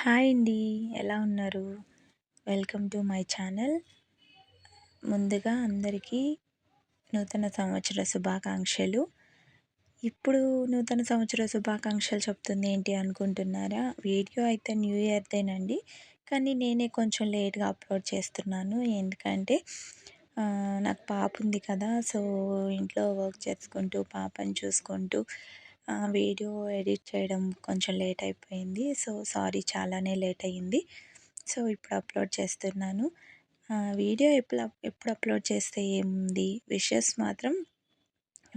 Hi అండి. ఎలా ఉన్నారు? Welcome to my channel. ముందుగా అందరికీ నూతన సంవత్సర శుభాకాంక్షలు. ఇప్పుడు నూతన సంవత్సర శుభాకాంక్షలు చెప్తుంది ఏంటి అనుకుంటున్నారా? వీడియో అయితే న్యూ ఇయర్‌దేనండి. కానీ నేనే కొంచెం లేట్‌గా అప్లోడ్ చేస్తున్నాను. ఎందుకంటే నాకు పాప ఉంది కదా! సో, ఇంట్లో వర్క్ చేసుకుంటూ, పాపని చూసుకుంటూ వీడియో ఎడిట్ చేయడం కొంచెం లేట్ అయిపోయింది. సో, సారీ చాలానే లేట్ అయ్యింది. సో, ఇప్పుడు అప్లోడ్ చేస్తున్నాను. వీడియో ఎప్పుడు అప్లోడ్ చేస్తే ఏముంది, విషెస్ మాత్రం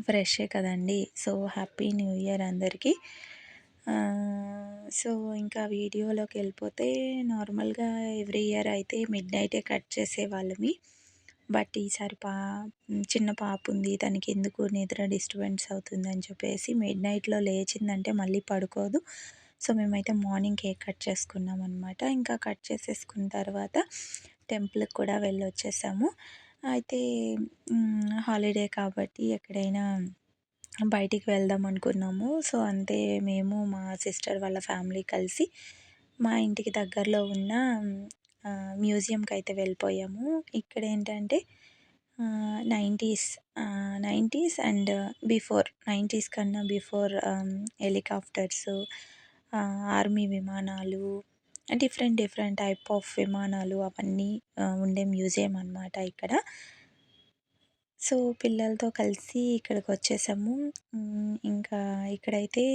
ఫ్రెషే కదండీ! సో, హ్యాపీ న్యూ ఇయర్ అందరికీ. సో, ఇంకా వీడియోలోకి వెళ్ళిపోతే నార్మల్‌గా ఎవ్రీ ఇయర్ అయితే మిడ్‌నైటే కట్ చేసేవాళ్ళమి. బట్ ఈసారి చిన్న పాప ఉంది. తనకి ఎందుకు నిద్ర డిస్టర్బెన్స్ అవుతుందని చెప్పేసి మిడ్‌నైట్‌లో లేచిందంటే మళ్ళీ పడుకోదు. సో, మేమైతే మార్నింగ్ కేక్ కట్ చేసుకున్నామనమాట. ఇంకా కట్ చేసేసుకున్న తర్వాత టెంపుల్‌కి కూడా వెళ్ళొచ్చేసాము. అయితే హాలిడే కాబట్టి ఎక్కడైనా బయటికి వెళ్దాం అనుకున్నాము. సో, అంతే మేము మా సిస్టర్ వాళ్ళ ఫ్యామిలీ కలిసి మా ఇంటికి దగ్గరలో ఉన్న మ్యూజియంకైతే వెళ్ళిపోయాము. ఇక్కడేంటంటే 90స్ 90స్ అండ్ బిఫోర్ 90స్ కన్నా బిఫోర్ హెలికాప్టర్సు, ఆర్మీ విమానాలు, డిఫరెంట్ డిఫరెంట్ టైప్ ఆఫ్ విమానాలు అవన్నీ ఉండే మ్యూజియం అనమాట ఇక్కడ. సో, పిల్లలతో కలిసి ఇక్కడికొచ్చేసాము. ఇంకా ఇక్కడైతే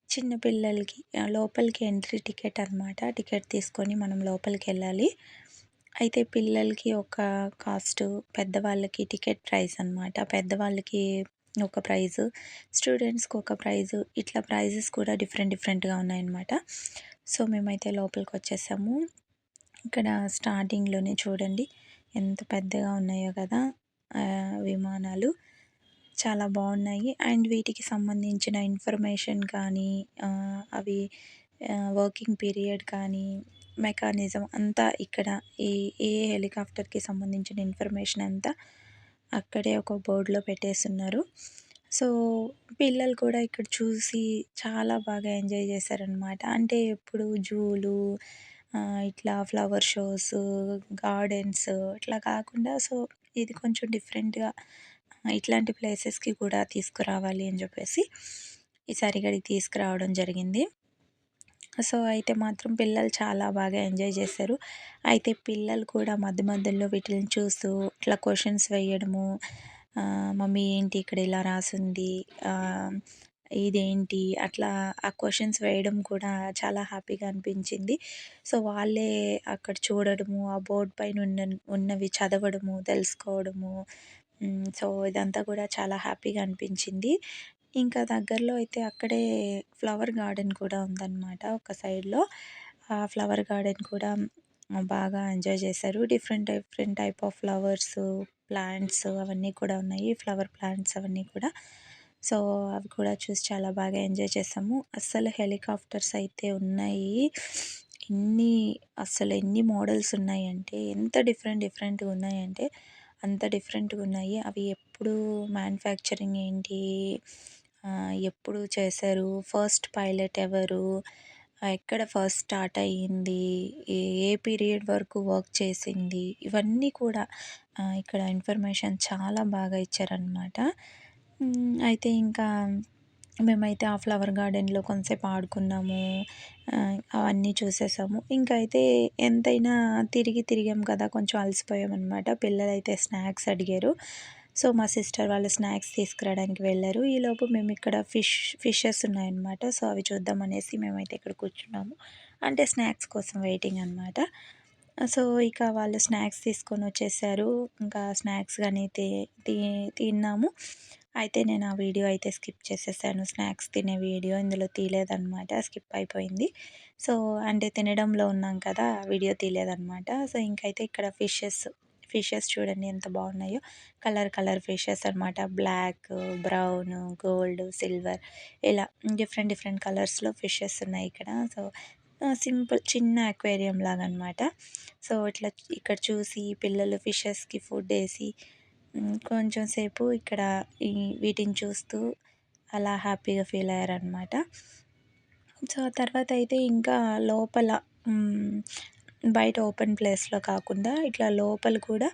చిన్న పిల్లలకి లోపలికి ఎంట్రీ టికెట్ అనమాట. టికెట్ తీసుకొని మనం లోపలికెళ్ళాలి. అయితే పిల్లలకి ఒక కాస్టు, పెద్దవాళ్ళకి టికెట్ ప్రైస్ అనమాట. పెద్దవాళ్ళకి ఒక ప్రైజు, స్టూడెంట్స్‌కి ఒక ప్రైజు, ఇట్లా ప్రైజెస్ కూడా డిఫరెంట్ డిఫరెంట్‌గా ఉన్నాయన్నమాట. సో, మేమైతే లోపలికొచ్చేసాము. ఇక్కడ స్టార్టింగ్‌లోనే చూడండి ఎంత పెద్దగా ఉన్నాయో కదా! విమానాలు. చాలా బాగున్నాయి. అండ్ వీటికి సంబంధించిన ఇన్ఫర్మేషన్ కానీ, అవి వర్కింగ్ పీరియడ్ కానీ, మెకానిజం అంతా ఇక్కడ ఈ ఏ హెలికాప్టర్‌కి సంబంధించిన ఇన్ఫర్మేషన్ అంతా అక్కడే ఒక బోర్డ్‌లో పెట్టేసున్నారు. సో, పిల్లలు కూడా ఇక్కడ చూసి చాలా బాగా ఎంజాయ్ చేశారనమాట. అంటే ఎప్పుడు జూలు, ఇట్లా ఫ్లవర్ షోసు, గార్డెన్స్ ఇట్లా కాకుండా సో, ఇది కొంచెం డిఫరెంట్‌గా ఇట్లాంటి ప్లేసెస్‌కి కూడా తీసుకురావాలి అని చెప్పేసి ఈసారి ఇక్కడికి తీసుకురావడం జరిగింది. సో, అయితే మాత్రం పిల్లలు చాలా బాగా ఎంజాయ్ చేశారు. అయితే పిల్లలు కూడా మధ్య మధ్యలో వీటిల్ని చూస్తూ ఇట్లా క్వెషన్స్ వేయడము, మమ్మీ ఏంటి ఇక్కడ ఇలా రాసుంది, ఇదేంటి అట్లా ఆ క్వెషన్స్ వేయడం కూడా చాలా హ్యాపీగా అనిపించింది. సో, వాళ్ళే అక్కడ చూడడము, ఆ బోర్డ్ పైన ఉన్నవి చదవడము, తెలుసుకోవడము. సో, ఇదంతా కూడా చాలా హ్యాపీగా అనిపించింది. ఇంకా దగ్గరలో అయితే అక్కడే ఫ్లవర్ గార్డెన్ కూడా ఉందన్నమాట ఒక సైడ్‌లో. ఆ ఫ్లవర్ గార్డెన్ కూడా బాగా ఎంజాయ్ చేశారు. Different different type of flowers, plants అవన్నీ కూడా ఉన్నాయి. ఫ్లవర్ ప్లాంట్స్ అవన్నీ కూడా. సో, అవి కూడా చూసి చాలా బాగా ఎంజాయ్ చేసాము. అస్సలు హెలికాప్టర్స్ అయితే ఉన్నాయి. ఎన్ని ఎన్ని మోడల్స్ ఉన్నాయంటే, ఎంత డిఫరెంట్ డిఫరెంట్‌గా ఉన్నాయంటే అంత డిఫరెంట్‌గా ఉన్నాయి. అవి ఎప్పుడు మ్యానుఫ్యాక్చరింగ్ ఏంటి, ఎప్పుడు చేశారు, ఫస్ట్ పైలట్ ఎవరు, ఎక్కడ ఫస్ట్ స్టార్ట్ అయ్యింది, ఏ ఏ పీరియడ్ వరకు వర్క్ చేసింది, ఇవన్నీ కూడా ఇక్కడ ఇన్ఫర్మేషన్ చాలా బాగా ఇచ్చారనమాట. అయితే ఇంకా మేమైతే ఆ ఫ్లవర్ గార్డెన్‌లో కొంతసేపు ఆడుకున్నాము. అవన్నీ చూసేసాము. ఇంకా అయితే ఎంతైనా తిరిగి తిరిగాం కదా! కొంచెం అలసిపోయామనమాట. పిల్లలైతే స్నాక్స్ అడిగారు. సో, మా సిస్టర్ వాళ్ళు స్నాక్స్ తీసుకురావడానికి వెళ్లారు. ఈలోపు మేమిక్కడ ఫిషెస్ ఉన్నాయన్నమాట. సో, అవి చూద్దామనేసి మేమైతే ఇక్కడ కూర్చున్నాము. అంటే స్నాక్స్ కోసం వెయిటింగ్ అనమాట. సో, ఇక వాళ్ళు స్నాక్స్ తీసుకొనొచ్చేసారు. ఇంకా స్నాక్స్ గాని తి తిన్నాము. అయితే నేను ఆ వీడియో అయితే స్కిప్ చేసేసాను. స్నాక్స్ తినే వీడియో ఇందులో తీయలేదనమాట. స్కిప్ అయిపోయింది. సో, అంటే తినడంలో ఉన్నాం కదా! వీడియో తీయలేదనమాట. సో, ఇంకైతే ఇక్కడ ఫిషెస్ చూడండి ఎంత బాగున్నాయో. కలర్ కలర్ ఫిషెస్ అనమాట. బ్లాక్, బ్రౌన్, గోల్డ్, సిల్వర్ ఇలా డిఫరెంట్ డిఫరెంట్ కలర్స్‌లో ఫిషెస్ ఉన్నాయి ఇక్కడ. సో, సింపుల్ చిన్న అక్వేరియం లాగా అనమాట. సో, ఇట్లా ఇక్కడ చూసి పిల్లలు ఫిషెస్‌కి ఫుడ్డేసి కొంచెం సేపు ఇక్కడ ఈ వీటిని చూస్తూ అలా హ్యాపీగా ఫీల్ అయ్యారనమాట. సో, ఆ తర్వాతయితే ఇంకా లోపల హ్మ్. బయట ఓపెన్ ప్లేస్‌లో కాకుండా ఇట్లా లోపల కూడా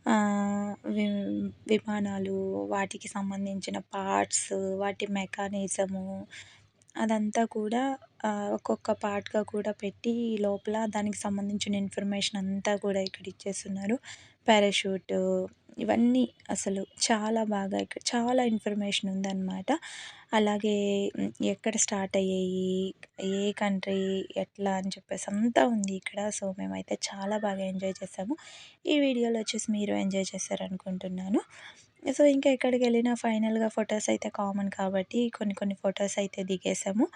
ఆహ్, వి విమానాలు, వాటికి సంబంధించిన పార్ట్స్, వాటి మెకానిజము అదంతా కూడా ఒక్కొక్క పార్ట్‌గా కూడా పెట్టి లోపల దానికి సంబంధించిన ఇన్ఫర్మేషన్ అంతా కూడా ఇక్కడ ఇచ్చేస్తున్నారు. పారాషూటు ఇవన్నీ అసలు చాలా బాగా ఇక్కడ చాలా ఇన్ఫర్మేషన్ ఉందనమాట. అలాగే ఎక్కడ స్టార్ట్ అయ్యాయి, ఏ కంట్రీ, ఎట్లా అని చెప్పేసి అంతా ఉంది ఇక్కడ. సో, మేమైతే చాలా బాగా ఎంజాయ్ చేసాము. ఈ వీడియోలో వచ్చేసి మీరు ఎంజాయ్ చేశారనుకుంటున్నాను. సో, ఇంకా ఎక్కడికెళ్ళినా ఫైనల్‌గా ఫొటోస్ అయితే కామన్ కాబట్టి కొన్ని కొన్ని ఫొటోస్ అయితే దిగేసాము.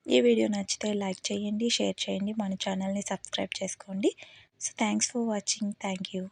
ఈ వీడియో నచ్చితే లైక్ చేయండి, షేర్ చేయండి, మన ఛానల్‌ని సబ్స్క్రైబ్ చేసుకోండి. So, thanks for watching. Thank you.